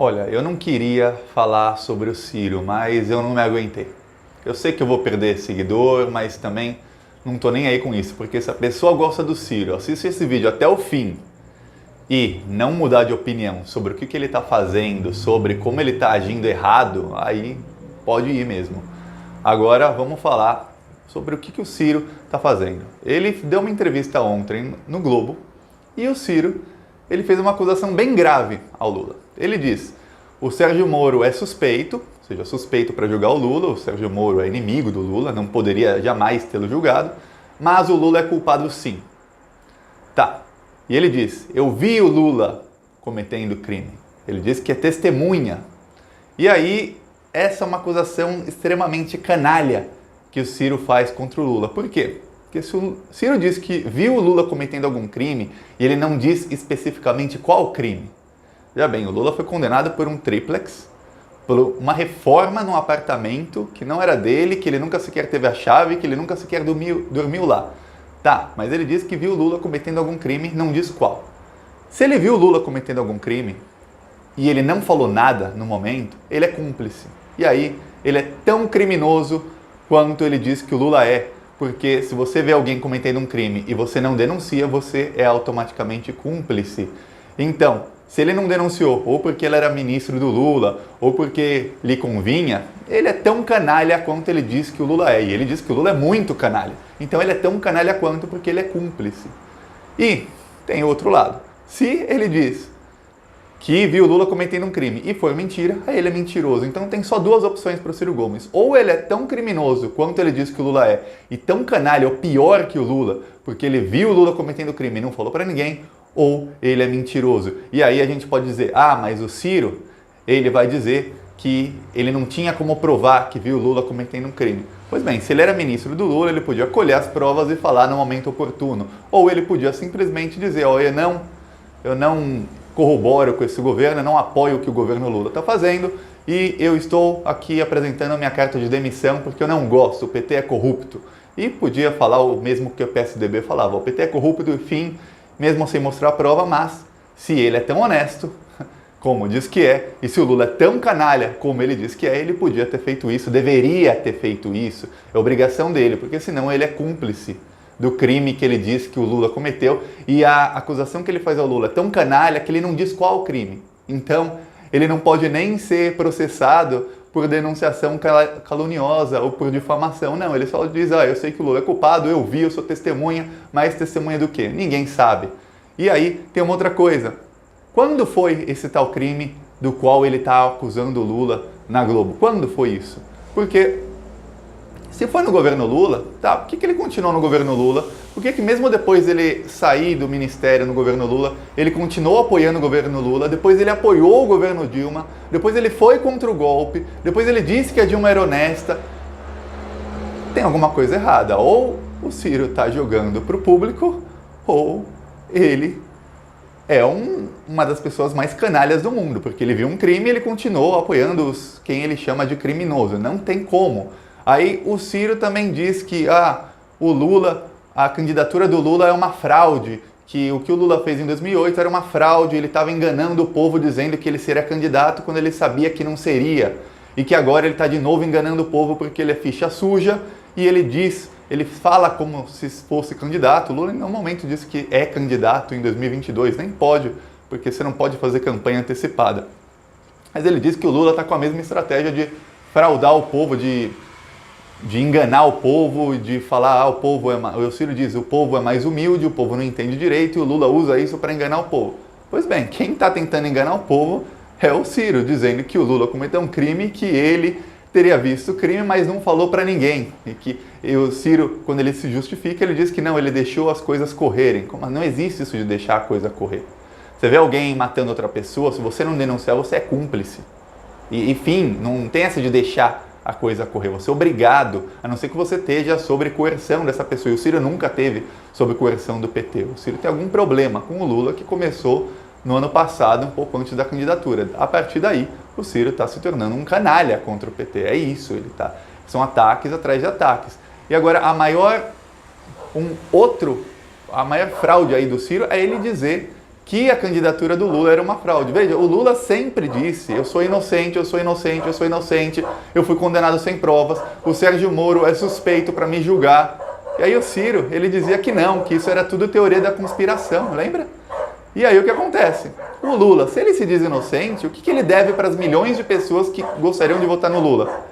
Olha, eu não queria falar sobre o Ciro, mas eu não me aguentei. Eu sei que eu vou perder seguidor, mas também não tô nem aí com isso, porque se a pessoa gosta do Ciro, assiste esse vídeo até o fim e não mudar de opinião sobre o que ele está fazendo, sobre como ele está agindo errado, aí pode ir mesmo. Agora vamos falar sobre o que o Ciro está fazendo. Ele deu uma entrevista ontem no Globo e o Ciro ele fez uma acusação bem grave ao Lula. Ele diz: o Sérgio Moro é suspeito, ou seja, suspeito para julgar o Lula, o Sérgio Moro é inimigo do Lula, não poderia jamais tê-lo julgado, mas o Lula é culpado sim. Tá. E ele diz: eu vi o Lula cometendo crime. Ele diz que é testemunha. E aí, essa é uma acusação extremamente canalha que o Ciro faz contra o Lula. Por quê? Porque se o Ciro diz que viu o Lula cometendo algum crime e ele não diz especificamente qual crime. Já bem, o Lula foi condenado por um triplex, por uma reforma num apartamento que não era dele, que ele nunca sequer teve a chave, que ele nunca sequer dormiu lá. Tá, mas ele diz que viu o Lula cometendo algum crime, não diz qual. Se ele viu o Lula cometendo algum crime e ele não falou nada no momento, ele é cúmplice. E aí, ele é tão criminoso quanto ele diz que o Lula é. Porque se você vê alguém cometendo um crime e você não denuncia, você é automaticamente cúmplice. Então, se ele não denunciou, ou porque ele era ministro do Lula, ou porque lhe convinha, ele é tão canalha quanto ele diz que o Lula é. E ele diz que o Lula é muito canalha. Então ele é tão canalha quanto porque ele é cúmplice. E tem outro lado. Se ele diz que viu o Lula cometendo um crime e foi mentira, aí ele é mentiroso. Então tem só duas opções para o Ciro Gomes. Ou ele é tão criminoso quanto ele diz que o Lula é, e tão canalha ou pior que o Lula, porque ele viu o Lula cometendo crime e não falou para ninguém, ou ele é mentiroso. E aí a gente pode dizer: ah, mas o Ciro, ele vai dizer que ele não tinha como provar que viu o Lula cometendo um crime. Pois bem, se ele era ministro do Lula, ele podia colher as provas e falar no momento oportuno. Ou ele podia simplesmente dizer: olha, eu não corroboro com esse governo, eu não apoio o que o governo Lula está fazendo e eu estou aqui apresentando a minha carta de demissão porque eu não gosto, o PT é corrupto. E podia falar o mesmo que o PSDB falava: o PT é corrupto, enfim, mesmo sem mostrar a prova, mas se ele é tão honesto como diz que é, e se o Lula é tão canalha como ele diz que é, ele podia ter feito isso, deveria ter feito isso, é obrigação dele, porque senão ele é cúmplice do crime que ele diz que o Lula cometeu, e a acusação que ele faz ao Lula é tão canalha que ele não diz qual crime. Então, ele não pode nem ser processado por denunciação caluniosa ou por difamação. Não, ele só diz: eu sei que o Lula é culpado, eu vi, eu sou testemunha, mas testemunha do quê? Ninguém sabe. E aí, tem uma outra coisa. Quando foi esse tal crime do qual ele está acusando o Lula na Globo? Quando foi isso? Porque se foi no governo Lula, tá, por que ele continuou no governo Lula? Por que mesmo depois dele sair do ministério no governo Lula, ele continuou apoiando o governo Lula, depois ele apoiou o governo Dilma, depois ele foi contra o golpe, depois ele disse que a Dilma era honesta? Tem alguma coisa errada. Ou o Ciro está jogando para o público, ou ele é uma das pessoas mais canalhas do mundo, porque ele viu um crime e ele continuou apoiando quem ele chama de criminoso. Não tem como. Aí o Ciro também diz que o Lula, a candidatura do Lula é uma fraude, que o que o Lula fez em 2008 era uma fraude, ele estava enganando o povo dizendo que ele seria candidato quando ele sabia que não seria, e que agora ele está de novo enganando o povo porque ele é ficha suja, e ele fala como se fosse candidato. O Lula em nenhum momento disse que é candidato em 2022, nem pode, porque você não pode fazer campanha antecipada. Mas ele diz que o Lula está com a mesma estratégia de fraudar o povo, de enganar o povo, de falar: o povo é mais... O Ciro diz: o povo é mais humilde, o povo não entende direito, e o Lula usa isso para enganar o povo. Pois bem, quem está tentando enganar o povo é o Ciro, dizendo que o Lula cometeu um crime, que ele teria visto o crime, mas não falou para ninguém. E o Ciro, quando ele se justifica, ele diz que não, ele deixou as coisas correrem. Mas não existe isso de deixar a coisa correr. Você vê alguém matando outra pessoa, se você não denunciar, você é cúmplice. E, enfim, não tem essa de deixar a coisa correr. Você é obrigado, a não ser que você esteja sob coerção dessa pessoa. E o Ciro nunca teve sob coerção do PT. O Ciro tem algum problema com o Lula, que começou no ano passado, um pouco antes da candidatura. A partir daí, o Ciro está se tornando um canalha contra o PT. É isso, são ataques atrás de ataques. E agora, a maior fraude aí do Ciro é ele dizer que a candidatura do Lula era uma fraude. Veja, o Lula sempre disse, eu sou inocente, eu sou inocente, eu sou inocente, eu fui condenado sem provas, o Sérgio Moro é suspeito para me julgar. E aí o Ciro, ele dizia que não, que isso era tudo teoria da conspiração, lembra? E aí o que acontece? O Lula, se ele se diz inocente, o que ele deve para as milhões de pessoas que gostariam de votar no Lula?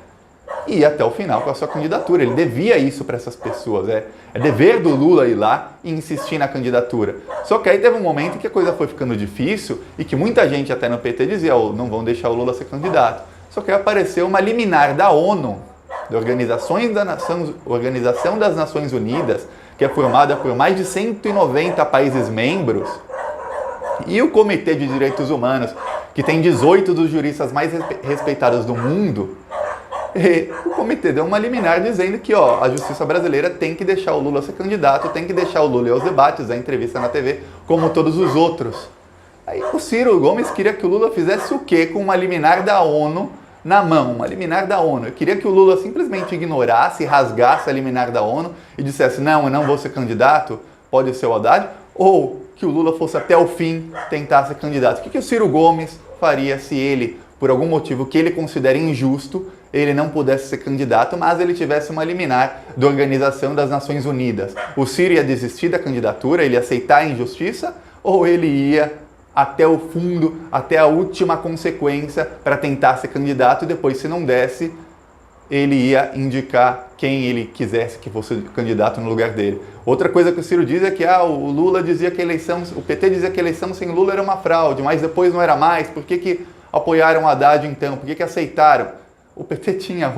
Ir até o final com a sua candidatura. Ele devia isso para essas pessoas. É dever do Lula ir lá e insistir na candidatura. Só que aí teve um momento em que a coisa foi ficando difícil e que muita gente até no PT dizia, oh, não vão deixar o Lula ser candidato. Só que aí apareceu uma liminar da ONU, da Organização das Nações Unidas, que é formada por mais de 190 países membros, e o Comitê de Direitos Humanos, que tem 18 dos juristas mais respeitados do mundo. E o comitê deu uma liminar dizendo que a justiça brasileira tem que deixar o Lula ser candidato, tem que deixar o Lula ir aos debates, a entrevista na TV, como todos os outros. Aí o Ciro Gomes queria que o Lula fizesse o quê com uma liminar da ONU na mão? Uma liminar da ONU. Eu queria que o Lula simplesmente ignorasse, rasgasse a liminar da ONU e dissesse, não, eu não vou ser candidato, pode ser o Haddad, ou que o Lula fosse até o fim tentar ser candidato. O que o Ciro Gomes faria se ele, por algum motivo que ele considera injusto, ele não pudesse ser candidato, mas ele tivesse uma liminar da Organização das Nações Unidas? O Ciro ia desistir da candidatura, ele ia aceitar a injustiça, ou ele ia até o fundo, até a última consequência para tentar ser candidato e depois, se não desse, ele ia indicar quem ele quisesse que fosse candidato no lugar dele. Outra coisa que o Ciro diz é que o Lula dizia que a eleição, o PT dizia que a eleição sem Lula era uma fraude, mas depois não era mais. Por que apoiaram o Haddad então? Por que aceitaram? O PT tinha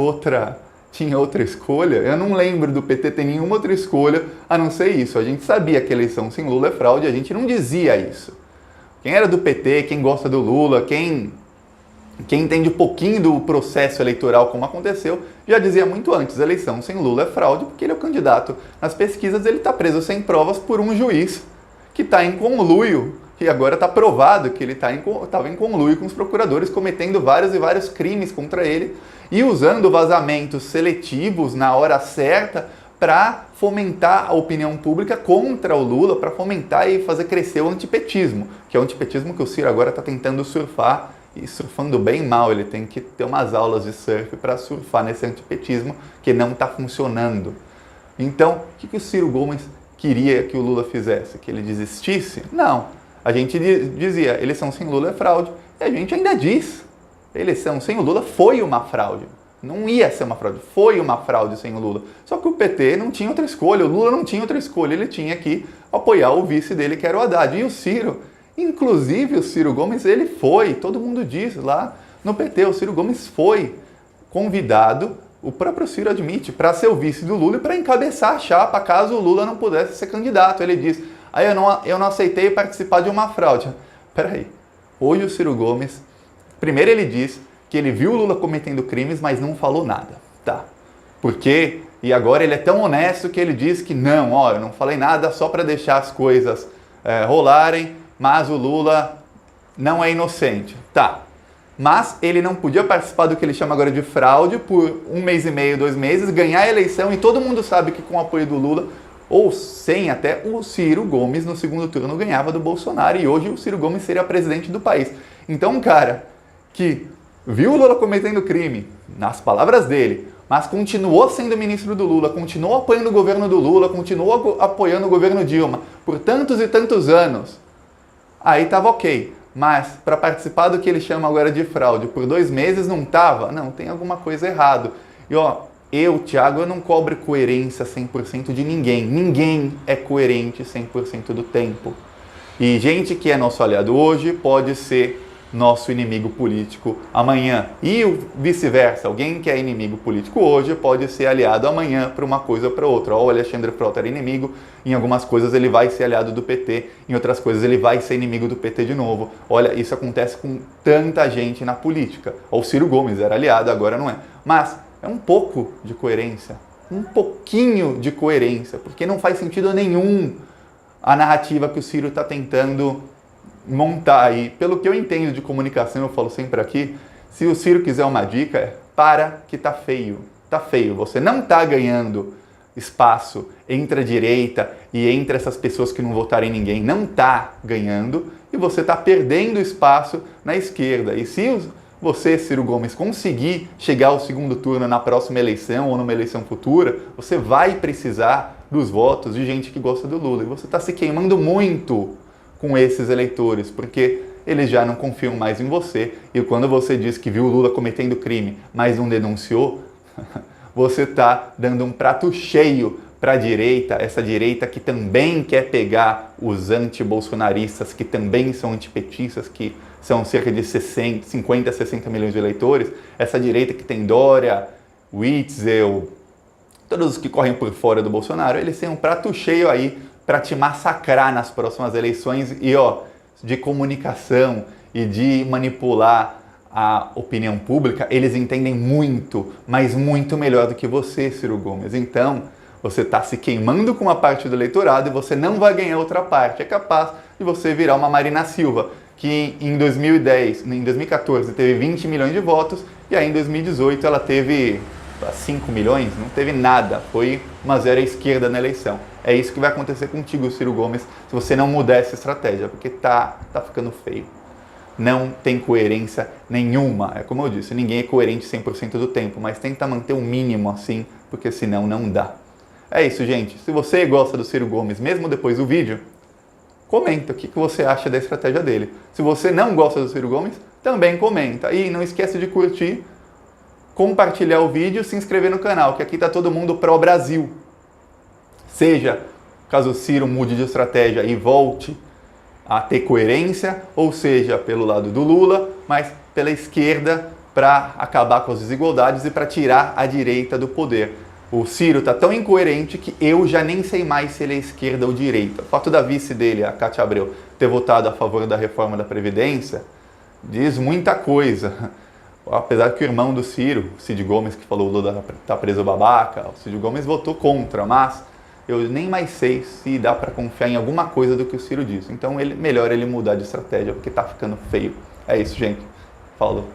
outra escolha? Eu não lembro do PT ter nenhuma outra escolha a não ser isso. A gente sabia que a eleição sem Lula é fraude, a gente não dizia isso. Quem era do PT, quem gosta do Lula, quem entende um pouquinho do processo eleitoral como aconteceu, já dizia muito antes, a eleição sem Lula é fraude, porque ele é o candidato. Nas pesquisas ele está preso sem provas por um juiz que está em conluio, e agora está provado que ele estava em conluio com os procuradores, cometendo vários e vários crimes contra ele, e usando vazamentos seletivos na hora certa para fomentar a opinião pública contra o Lula, para fomentar e fazer crescer o antipetismo, que é o antipetismo que o Ciro agora está tentando surfar, e surfando bem mal. Ele tem que ter umas aulas de surf para surfar nesse antipetismo que não está funcionando. Então, o que o Ciro Gomes queria que o Lula fizesse? Que ele desistisse? Não. A gente dizia, eleição sem Lula é fraude, e a gente ainda diz, eleição sem o Lula foi uma fraude. Não ia ser uma fraude, foi uma fraude sem o Lula. Só que o PT não tinha outra escolha, o Lula não tinha outra escolha, ele tinha que apoiar o vice dele, que era o Haddad. E o Ciro, inclusive o Ciro Gomes, ele foi, todo mundo diz lá no PT, o Ciro Gomes foi convidado, o próprio Ciro admite, para ser o vice do Lula e para encabeçar a chapa caso o Lula não pudesse ser candidato. Ele diz, eu não aceitei participar de uma fraude. Peraí, hoje o Ciro Gomes, primeiro ele diz que ele viu o Lula cometendo crimes, mas não falou nada, tá? Por quê? E agora ele é tão honesto que ele diz que não, eu não falei nada só para deixar as coisas rolarem, mas o Lula não é inocente. Tá, mas ele não podia participar do que ele chama agora de fraude por 1 mês e meio, 2 meses, ganhar a eleição, e todo mundo sabe que com o apoio do Lula, ou sem até, o Ciro Gomes no segundo turno ganhava do Bolsonaro, e hoje o Ciro Gomes seria presidente do país. Então um cara que viu o Lula cometendo crime, nas palavras dele, mas continuou sendo ministro do Lula, continuou apoiando o governo do Lula, continuou apoiando o governo Dilma por tantos e tantos anos, aí estava ok. Mas para participar do que ele chama agora de fraude por 2 meses não estava? Não, tem alguma coisa errada. E Thiago, eu não cobro coerência 100% de ninguém. Ninguém é coerente 100% do tempo. E gente que é nosso aliado hoje pode ser nosso inimigo político amanhã. E vice-versa, alguém que é inimigo político hoje pode ser aliado amanhã para uma coisa ou para outra. O Alexandre Frota era inimigo, em algumas coisas ele vai ser aliado do PT, em outras coisas ele vai ser inimigo do PT de novo. Olha, isso acontece com tanta gente na política. O Ciro Gomes era aliado, agora não é. Mas é um pouco de coerência, um pouquinho de coerência, porque não faz sentido nenhum a narrativa que o Ciro está tentando montar aí. Pelo que eu entendo de comunicação, eu falo sempre aqui, se o Ciro quiser uma dica, para que tá feio. Tá feio, você não tá ganhando espaço entre a direita e entre essas pessoas que não votaram em ninguém, não tá ganhando, e você está perdendo espaço na esquerda. E se você, Ciro Gomes, conseguir chegar ao segundo turno na próxima eleição ou numa eleição futura, você vai precisar dos votos de gente que gosta do Lula. E você está se queimando muito com esses eleitores, porque eles já não confiam mais em você. E quando você diz que viu o Lula cometendo crime, mas não denunciou, você está dando um prato cheio para a direita, essa direita que também quer pegar os anti-bolsonaristas, que também são antipetistas, que são cerca de 50, 60 milhões de eleitores, essa direita que tem Dória, Witzel, todos os que correm por fora do Bolsonaro, eles têm um prato cheio aí para te massacrar nas próximas eleições e de comunicação e de manipular a opinião pública, eles entendem muito, mas muito melhor do que você, Ciro Gomes. Então, você está se queimando com uma parte do eleitorado e você não vai ganhar outra parte. É capaz de você virar uma Marina Silva, que em 2014 teve 20 milhões de votos e aí em 2018 ela teve 5 milhões, não teve nada, foi uma zero à esquerda na eleição. É isso que vai acontecer contigo, Ciro Gomes, se você não mudar essa estratégia, porque tá ficando feio. Não tem coerência nenhuma. É como eu disse, ninguém é coerente 100% do tempo, mas tenta manter o mínimo assim, porque senão não dá. É isso, gente. Se você gosta do Ciro Gomes, mesmo depois do vídeo, comenta o que você acha da estratégia dele. Se você não gosta do Ciro Gomes, também comenta. E não esquece de curtir, compartilhar o vídeo e se inscrever no canal, que aqui tá todo mundo pró-Brasil. Seja, caso o Ciro mude de estratégia e volte a ter coerência, ou seja, pelo lado do Lula, mas pela esquerda para acabar com as desigualdades e para tirar a direita do poder. O Ciro está tão incoerente que eu já nem sei mais se ele é esquerda ou direita. O fato da vice dele, a Cátia Abreu, ter votado a favor da reforma da Previdência, diz muita coisa. Apesar que o irmão do Ciro, o Cid Gomes, que falou o Lula está preso babaca, o Cid Gomes votou contra, mas eu nem mais sei se dá para confiar em alguma coisa do que o Ciro disse. Então melhor ele mudar de estratégia, porque está ficando feio. É isso, gente. Falou.